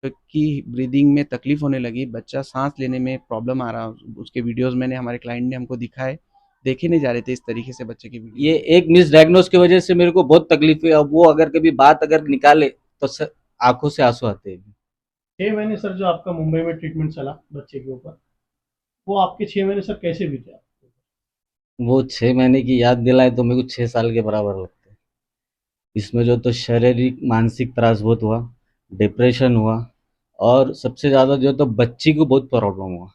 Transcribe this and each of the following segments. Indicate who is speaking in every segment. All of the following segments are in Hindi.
Speaker 1: की ब्रीदिंग में तकलीफ होने लगी, बच्चा सांस लेने में प्रॉब्लम आ रहा, उसके वीडियोस मैंने हमारे क्लाइंट ने हमको दिखाए, देखे नहीं जा रहे थे इस तरीके से बच्चे के
Speaker 2: ये
Speaker 1: वीडियो।
Speaker 2: एक मिस डायग्नोस की वजह से मेरे को बहुत तकलीफ हुई। अब वो अगर कभी बात अगर निकाले तो आंखों से आंसू आते हैं।
Speaker 3: 6 महीने सर जो आपका मुंबई में ट्रीटमेंट चला बच्चे के ऊपर, वो आपके 6 महीने सर कैसे बीते आपके ऊपर?
Speaker 2: वो 6 महीने की याद दिलाए तो मेरे को 6 साल के बराबर लगते हैं। इसमें जो तो शारीरिक मानसिक त्रास बहुत हुआ, डिप्रेशन हुआ, और सबसे ज़्यादा जो तो बच्ची को बहुत प्रॉब्लम हुआ।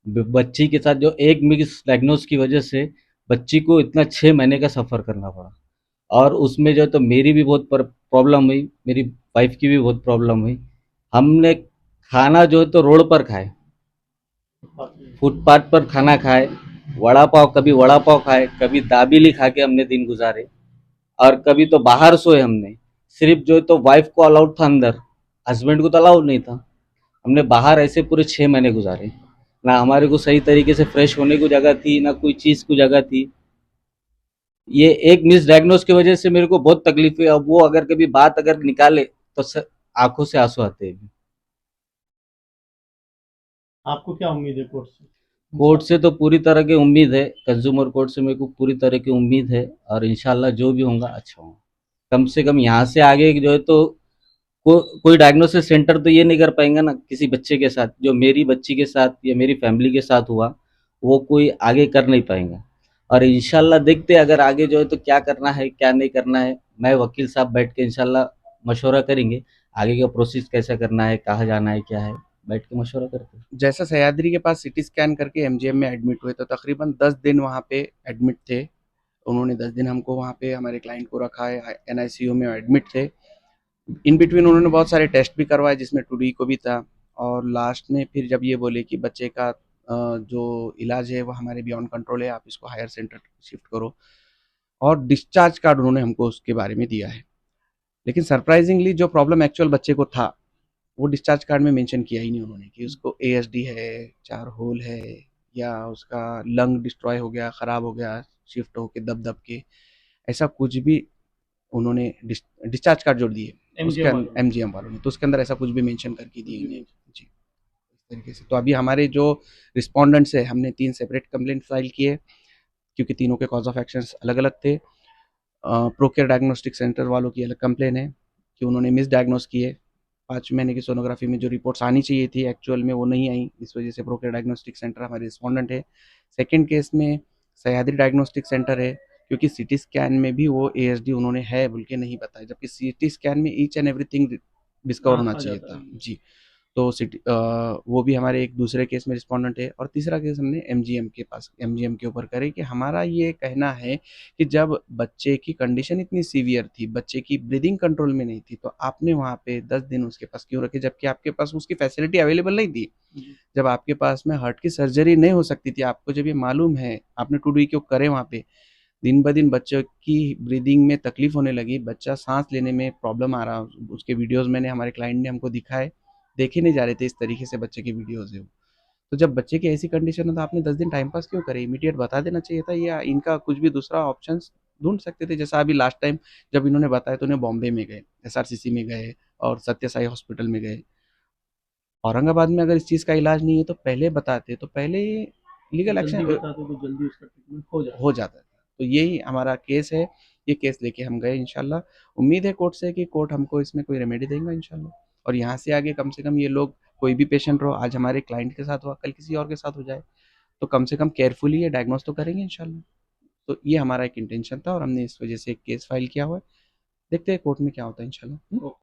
Speaker 2: बच्ची के साथ जो एक मिस डायग्नोस की वजह से बच्ची को इतना 6 महीने का सफ़र करना पड़ा। और उसमें जो तो मेरी भी बहुत प्रॉब्लम हुई, मेरी वाइफ की भी बहुत प्रॉब्लम हुई। हमने खाना जो है तो रोड पर खाए, फुटपाथ पर खाना खाए, वड़ा पाव, कभी वड़ा पाव खाए, कभी दाबेली खा के हमने दिन गुजारे, और कभी तो बाहर सोए हमने। सिर्फ जो है तो वाइफ को अलाउड था अंदर, हस्बैंड को तो अलाउड नहीं था। हमने बाहर ऐसे पूरे 6 महीने गुजारे। ना हमारे को सही तरीके से फ्रेश होने को जगह थी, ना कोई चीज़ को जगह थी। ये एक मिस डायग्नोस की वजह से मेरे को बहुत तकलीफ हुई। अब वो अगर कभी बात अगर निकाले तो आंखों से आंसू आते हैं।
Speaker 3: आपको क्या उम्मीद है कोर्ट से?
Speaker 2: कोर्ट
Speaker 3: इंसाफ
Speaker 2: से तो पूरी तरह की उम्मीद है, कंज्यूमर कोर्ट से मेरे को पूरी तरह की उम्मीद है, और इंशाल्लाह जो भी होगा अच्छा होगा। कम से कम यहाँ से आगे जो है तो कोई डायग्नोसिस सेंटर तो ये नहीं कर पाएंगे ना किसी बच्चे के साथ, जो मेरी बच्ची के साथ या मेरी फैमिली के साथ हुआ, वो कोई आगे कर नहीं पाएंगा। और इंशाल्लाह देखते हैं अगर आगे जो है तो क्या करना है क्या नहीं करना है। मैं वकील साहब बैठ के इंशाल्लाह मशवरा करेंगे, आगे का प्रोसेस कैसा करना है, कहाँ जाना है, क्या है, बैठ के मशवरा करते हैं।
Speaker 1: जैसा सह्याद्री के पास सीटी स्कैन करके एमजीएम में एडमिट हुए तो तकरीबन 10 दिन वहाँ पे एडमिट थे। उन्होंने 10 दिन हमको वहाँ पे हमारे क्लाइंट को रखा है, एनआईसीयू में एडमिट थे। इन बिटवीन उन्होंने बहुत सारे टेस्ट भी करवाए जिसमें टूडी को भी था। और लास्ट में फिर जब ये बोले कि बच्चे का जो इलाज है वो हमारे बियॉन्ड कंट्रोल है, आप इसको हायर सेंटर शिफ्ट करो, और डिस्चार्ज कार्ड उन्होंने हमको उसके बारे में दिया है। लेकिन सरप्राइजिंगली जो प्रॉब्लम एक्चुअल बच्चे को था वो डिस्चार्ज कार्ड में मेंशन किया ही नहीं उन्होंने कि उसको एएसडी है, 4 होल है, या उसका लंग डिस्ट्रॉय हो गया, खराब हो गया शिफ्ट होके दब दब के, ऐसा कुछ भी उन्होंने डिस्चार्ज कार्ड जोड़ दिए उसके
Speaker 3: एमजीएम वालों ने?
Speaker 1: एमजीएम वालों ने, तो उसके अंदर ऐसा कुछ भी मेंशन करके दिए नहीं। जी, इस तरीके से तो अभी हमारे जो रिस्पोंडेंट्स है हमने 3 सेपरेट कंप्लेंट फाइल किए, क्योंकि तीनों के कॉज ऑफ एक्शंस अलग अलग थे। प्रोकेयर डायग्नोस्टिक सेंटर वालों की अलग कंप्लेन है कि उन्होंने मिस डायग्नोस किए, 5 महीने की सोनोग्राफी में जो रिपोर्ट्स आनी चाहिए थी एक्चुअल में वो नहीं आई, इस वजह से प्रोकेयर डायग्नोस्टिक सेंटर हमारे रिस्पोंडेंट है। सेकेंड केस में सह्याद्री डायग्नोस्टिक सेंटर है, क्योंकि सीटी स्कैन में भी वो एएसडी उन्होंने है बोल के नहीं बताया, जबकि सीटी स्कैन में ईच एंड एवरीथिंग डिस्कवर होना
Speaker 3: आ
Speaker 1: चाहिए
Speaker 3: जाता
Speaker 1: था।
Speaker 3: है।
Speaker 1: जी, तो वो भी हमारे एक दूसरे केस में रिस्पोंडेंट है। और तीसरा केस हमने एमजीएम के पास एमजीएम के ऊपर करे कि हमारा ये कहना है कि जब बच्चे की कंडीशन इतनी सीवियर थी, बच्चे की ब्रीदिंग कंट्रोल में नहीं थी, तो आपने वहाँ पे 10 दिन उसके पास क्यों रखे, जबकि आपके पास उसकी फैसिलिटी अवेलेबल नहीं थी। जब आपके पास में हार्ट की सर्जरी नहीं हो सकती थी, आपको जब ये मालूम है, आपने 2D क्यों करे वहाँ पे, दिन ब दिन बच्चों की ब्रीदिंग में तकलीफ होने लगी, बच्चा सांस लेने में प्रॉब्लम आ रहा, उसके वीडियोस मैंने हमारे क्लाइंट ने हमको दिखाए, देखे नहीं जा रहे थे इस तरीके से बच्चे के वीडियोस है वो। तो जब बच्चे की ऐसी कंडीशन है तो आपने 10 दिन टाइम पास क्यों करे, इमीडिएट बता देना चाहिए था, या इनका कुछ भी दूसरा ऑप्शन ढूंढ सकते थे। जैसा अभी लास्ट टाइम जब इन्होंने बताया तो उन्हें बॉम्बे में गए, एसआरसीसी में गए, और सत्य साई हॉस्पिटल में गए। औरंगाबाद में अगर इस चीज़ का इलाज नहीं है तो पहले बताते, तो पहले लीगल
Speaker 3: जल्दी
Speaker 1: एक्शन
Speaker 3: बताते तो जल्दी उसका ट्रीटमेंट हो
Speaker 1: हो
Speaker 3: जाता।
Speaker 1: जाता था। तो यही हमारा केस है, ये केस लेके हम गए इंशाल्लाह। उम्मीद है कोर्ट से कि कोर्ट हमको इसमें कोई रेमेडी देगा इंशाल्लाह, और यहाँ से आगे कम से कम ये लोग, कोई भी पेशेंट रहो, आज हमारे क्लाइंट के साथ हुआ कल किसी और के साथ हो जाए, तो कम से कम केयरफुली ये डायग्नोस तो करेंगे इंशाल्लाह। तो ये हमारा एक इंटेंशन था और हमने इस वजह से एक केस फाइल किया हुआ है। देखते हैं कोर्ट में क्या होता है इंशाल्लाह।